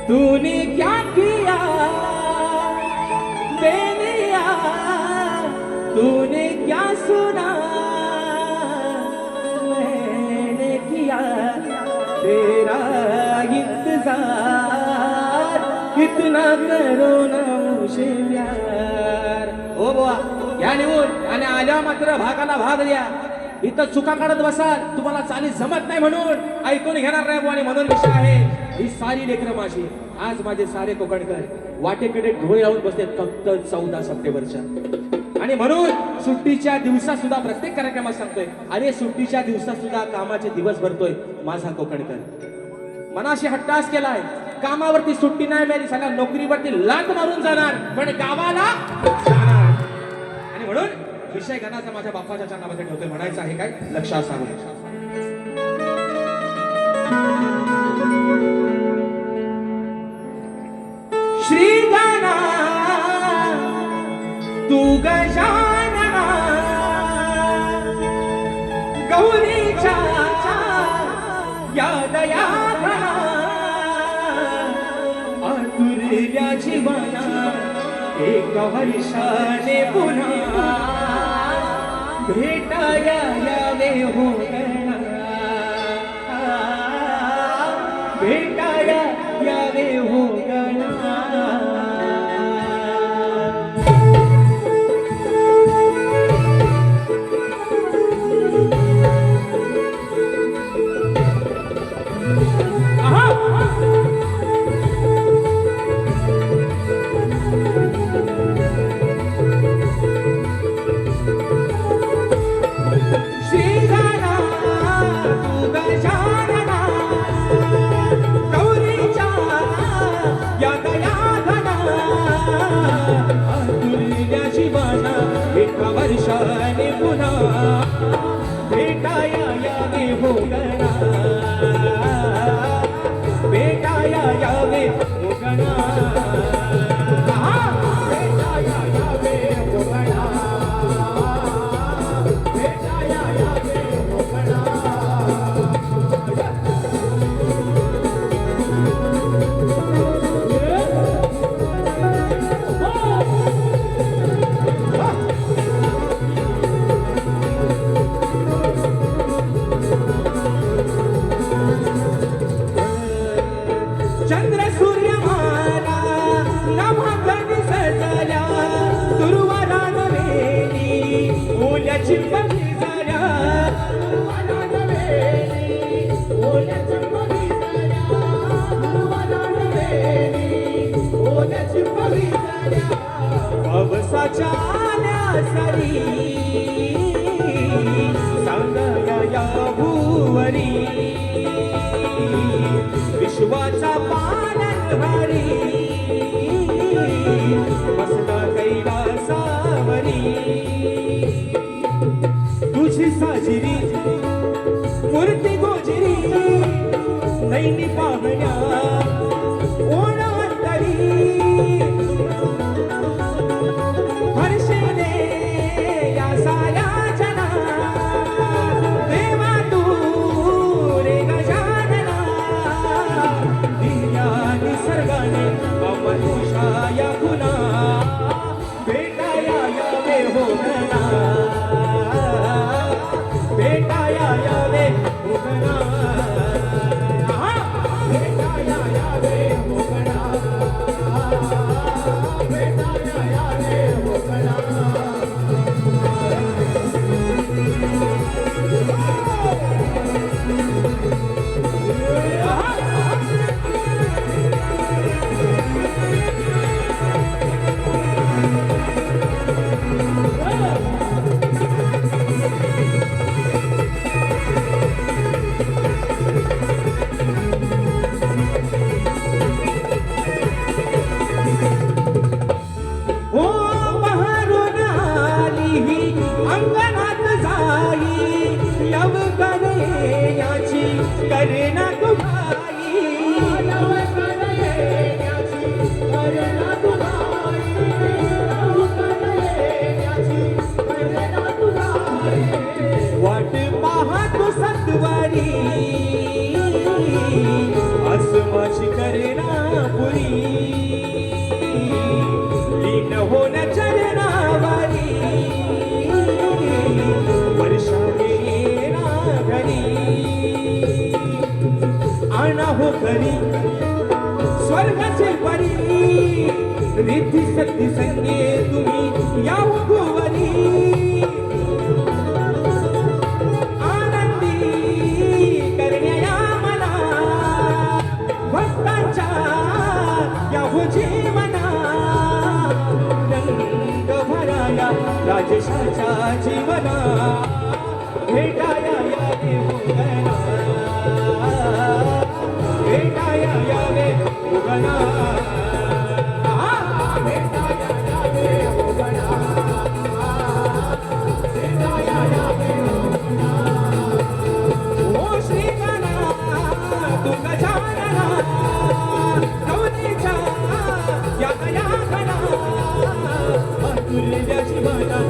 तूने क्या किया बेनिया, तूने क्या सुना मैंने किया तेरा इंतजार, कितना करो ना मुझे प्यार. ओ बुवा या निवून आणि आल्या मात्र भागाला भाग द्या. इथं चुका काढत बसाल तुम्हाला चाली जमत नाही म्हणून ऐकून घेणार नाही बुवा. आणि म्हणून विषय आहे ही सारी लेकरं माझी. आज माझे सारे कोकणकर वाटेकडे ढोळे लावून बसले फक्त 14 सप्टेंबरच्या. आणि म्हणून सुट्टीच्या दिवसात सुद्धा प्रत्येक कार्यक्रमात सांगतोय अरे सुट्टीच्या दिवसात सुद्धा कामाचे दिवस भरतोय माझा कोकणकर. मनाशी हट्टास केलाय कामावरती सुट्टी नाही मिळाली सगळ्या नोकरीवरती लाट मारून जाणार पण गावाला जाणार. आणि म्हणून विषय गाण्याचा माझ्या बाप्पाच्या चरणामध्ये ठेवतोय. म्हणायचं आहे काय लक्षात सांगू. श्री गाना तू गजानना गौरीच्या या दया आतुरल्या जीवना एका वर्षाने पुन्हा भेटाया यावे हो गणा, भेटाया यावे हो गणा. एका वर्षाने पुन्हा भेटाया यावे हो गणा, भेटाया यावे हो गणा, भेटाया यावे हो गणा, भेटाया यावे हो गणा. चंद्र सूर्य माला नभाकण सजल्या दुर्वाला नवेली ओल्याची बगी झाल्या, दुर्वाला नवेली ओल्याची बगी झाल्या, दुर्वाला नवेली ओल्याची बगी झाल्या. पावसाच्या आल्या सरी सांगया या भुवरी विश्वाचा पालनहारी बसला कैलासावरी. तुझी साजिरी मूर्ती गोजिरी नैनी पाहण्या ओणांतरी हर्षेने या साया जना देवा तू रे गजानना. निसर्गाने अमनुषाया पुन्हा भेटाया यावे हो गणा, भेटाया यावे हो गणा, भेटाया यावे हो गणा, भेटाया यावे हो गणा. अंगणात जाई लव करण्याची करणा तुझाई, लव करण्याची करणा तुझाई, लव करण्याची करणा तुझाई. वाट पाहतो सत्वारी असं माझी करणा हो खरी स्वर्गाचे परी रिद्धी सत्ती संगे तुम्ही या गोवरी आनंदी करण्या या मना भक्तांच्या या हो जीवना रंग भराया राजेशाच्या जीवना भेटाया यावे उगना भेटाया यावे उगना भेटाया यावे उगना भेटाया यावे उगना ओ श्रीगणा तुका जानना गौरीच्या या गया गणा अतुल्य जीवना